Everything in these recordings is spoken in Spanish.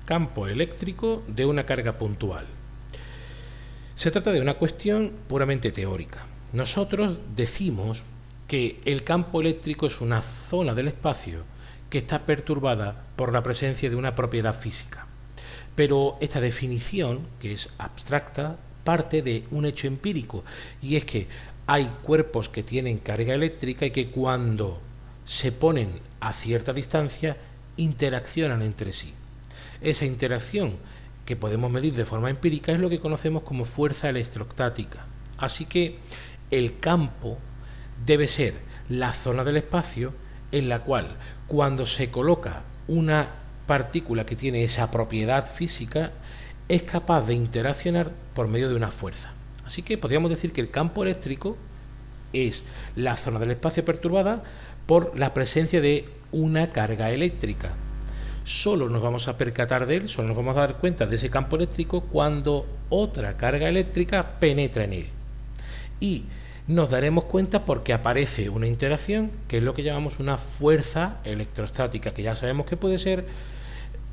campo eléctrico de una carga puntual. Se trata de una cuestión puramente teórica. Nosotros decimos que el campo eléctrico es una zona del espacio que está perturbada por la presencia de una propiedad física. Pero esta definición, que es abstracta, parte de un hecho empírico, y es que hay cuerpos que tienen carga eléctrica y que cuando se ponen a cierta distancia interaccionan entre sí. Esa interacción que podemos medir de forma empírica es lo que conocemos como fuerza electrostática. Así que el campo debe ser la zona del espacio en la cual, cuando se coloca una partícula que tiene esa propiedad física, es capaz de interaccionar por medio de una fuerza. Así que podríamos decir que el campo eléctrico es la zona del espacio perturbada por la presencia de una carga eléctrica. Solo nos vamos a percatar de él, solo nos vamos a dar cuenta de ese campo eléctrico cuando otra carga eléctrica penetra en él. Y nos daremos cuenta porque aparece una interacción, que es lo que llamamos una fuerza electrostática, que ya sabemos que puede ser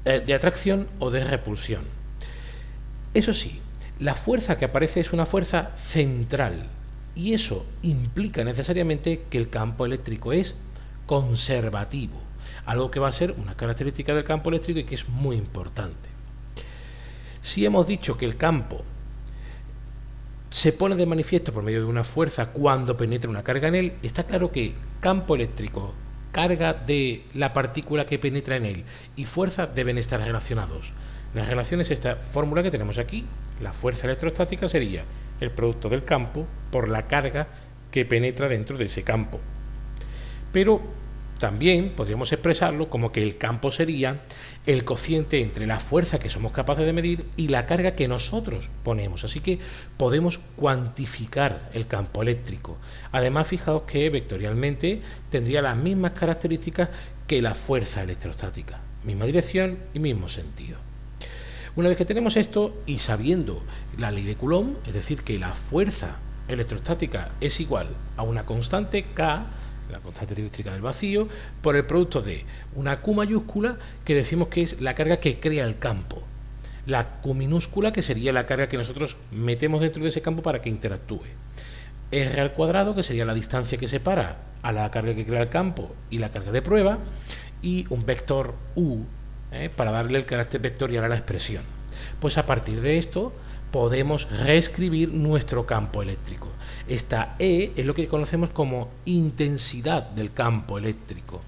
de atracción o de repulsión. Eso sí, la fuerza que aparece es una fuerza central, y eso implica necesariamente que el campo eléctrico es conservativo, algo que va a ser una característica del campo eléctrico y que es muy importante. Si hemos dicho que el campo se pone de manifiesto por medio de una fuerza cuando penetra una carga en él, está claro que campo eléctrico, carga de la partícula que penetra en él y fuerza deben estar relacionados. La relación es esta fórmula que tenemos aquí. La fuerza electrostática sería el producto del campo por la carga que penetra dentro de ese campo. Pero también podríamos expresarlo como que el campo sería el cociente entre la fuerza que somos capaces de medir y la carga que nosotros ponemos. Así que podemos cuantificar el campo eléctrico. Además, fijaos que vectorialmente tendría las mismas características que la fuerza electrostática. Misma dirección y mismo sentido. Una vez que tenemos esto y sabiendo la ley de Coulomb, es decir, que la fuerza electrostática es igual a una constante K, la constante eléctrica del vacío, por el producto de una Q mayúscula, que decimos que es la carga que crea el campo, la Q minúscula, que sería la carga que nosotros metemos dentro de ese campo para que interactúe, R al cuadrado, que sería la distancia que separa a la carga que crea el campo y la carga de prueba, y un vector U, para darle el carácter vectorial a la expresión. Pues a partir de esto podemos reescribir nuestro campo eléctrico. Esta E es lo que conocemos como intensidad del campo eléctrico.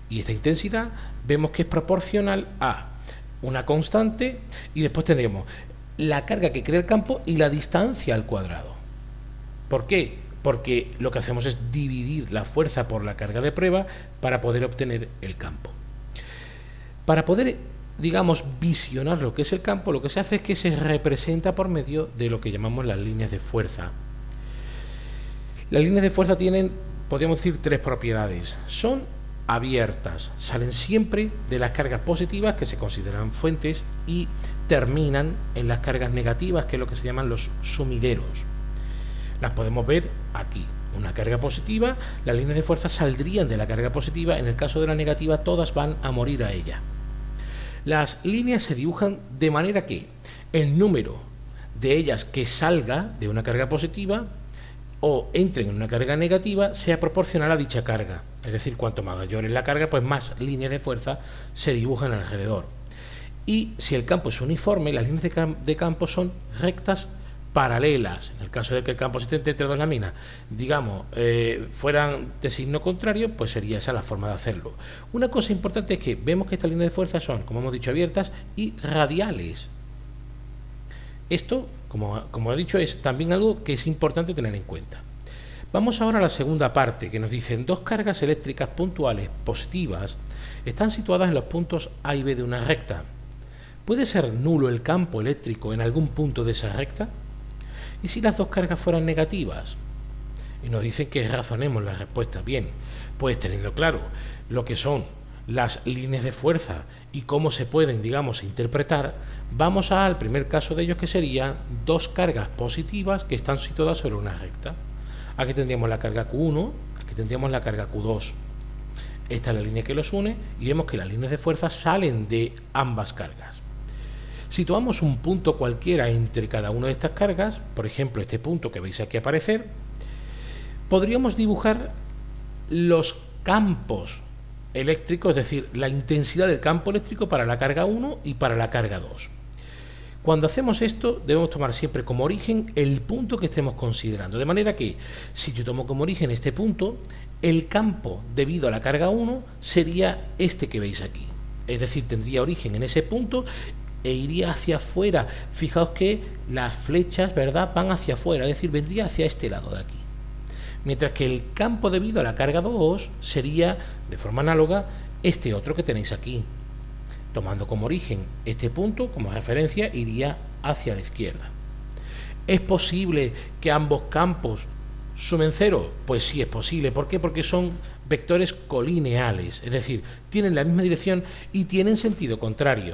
Y esta intensidad vemos que es proporcional a una constante y después tendremos la carga que crea el campo y la distancia al cuadrado. ¿Por qué? Porque lo que hacemos es dividir la fuerza por la carga de prueba para poder obtener el campo. Para poder, digamos, visionar lo que es el campo, lo que se hace es que se representa por medio de lo que llamamos las líneas de fuerza. Las líneas de fuerza tienen, podríamos decir, tres propiedades. Son abiertas, salen siempre de las cargas positivas, que se consideran fuentes, y terminan en las cargas negativas, que es lo que se llaman los sumideros. Las podemos ver aquí. Una carga positiva, las líneas de fuerza saldrían de la carga positiva, en el caso de la negativa todas van a morir a ella. Las líneas se dibujan de manera que el número de ellas que salga de una carga positiva o entren en una carga negativa sea proporcional a dicha carga. Es decir, cuanto mayor es la carga, pues más líneas de fuerza se dibujan alrededor. Y si el campo es uniforme, las líneas de campo son rectas paralelas. En el caso de que el campo se entre dos láminas, digamos, fueran de signo contrario, pues sería esa la forma de hacerlo. Una cosa importante es que vemos que estas líneas de fuerza son, como hemos dicho, abiertas y radiales. Esto, como he dicho, es también algo que es importante tener en cuenta. Vamos ahora a la segunda parte, que nos dicen dos cargas eléctricas puntuales positivas están situadas en los puntos A y B de una recta. ¿Puede ser nulo el campo eléctrico en algún punto de esa recta? ¿Y si las dos cargas fueran negativas? Y nos dicen que razonemos la respuesta. Bien, pues teniendo claro lo que son las líneas de fuerza y cómo se pueden, digamos, interpretar, vamos al primer caso de ellos, que serían dos cargas positivas que están situadas sobre una recta. Aquí tendríamos la carga Q1, aquí tendríamos la carga Q2. Esta es la línea que los une y vemos que las líneas de fuerza salen de ambas cargas. Si tomamos un punto cualquiera entre cada una de estas cargas, por ejemplo este punto que veis aquí aparecer, podríamos dibujar los campos eléctricos, es decir, la intensidad del campo eléctrico para la carga 1 y para la carga 2. Cuando hacemos esto, debemos tomar siempre como origen el punto que estemos considerando. De manera que, si yo tomo como origen este punto, el campo debido a la carga 1 sería este que veis aquí. Es decir, tendría origen en ese punto e iría hacia afuera. Fijaos que las flechas, ¿verdad?, van hacia afuera, es decir, vendría hacia este lado de aquí. Mientras que el campo debido a la carga 2 sería, de forma análoga, este otro que tenéis aquí. Tomando como origen este punto, como referencia, iría hacia la izquierda. ¿Es posible que ambos campos sumen 0? Pues sí es posible. ¿Por qué? Porque son vectores colineales, es decir, tienen la misma dirección y tienen sentido contrario.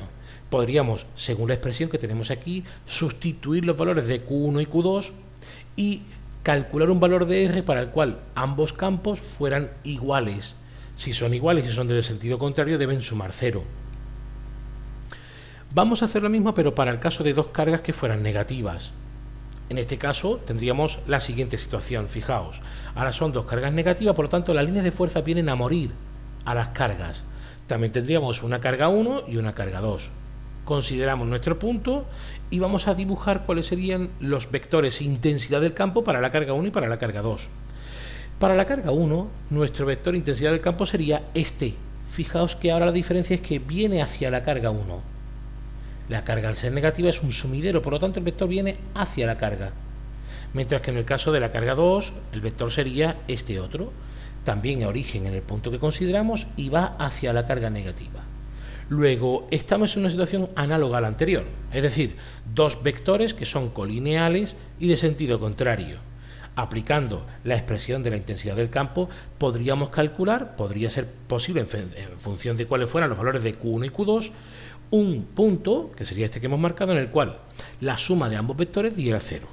Podríamos, según la expresión que tenemos aquí, sustituir los valores de Q1 y Q2 y calcular un valor de R para el cual ambos campos fueran iguales. Si son iguales y son de sentido contrario, deben sumar 0. Vamos a hacer lo mismo, pero para el caso de dos cargas que fueran negativas. En este caso tendríamos la siguiente situación, fijaos. Ahora son dos cargas negativas, por lo tanto las líneas de fuerza vienen a morir a las cargas. También tendríamos una carga 1 y una carga 2. Consideramos nuestro punto y vamos a dibujar cuáles serían los vectores intensidad del campo para la carga 1 y para la carga 2. Para la carga 1, nuestro vector intensidad del campo sería este. Fijaos que ahora la diferencia es que viene hacia la carga 1. La carga al ser negativa es un sumidero, por lo tanto el vector viene hacia la carga. Mientras que en el caso de la carga 2, el vector sería este otro. También a origen en el punto que consideramos y va hacia la carga negativa. Luego, estamos en una situación análoga a la anterior, es decir, dos vectores que son colineales y de sentido contrario. Aplicando la expresión de la intensidad del campo, podríamos calcular, podría ser posible en función de cuáles fueran los valores de Q1 y Q2, un punto, que sería este que hemos marcado, en el cual la suma de ambos vectores diera 0.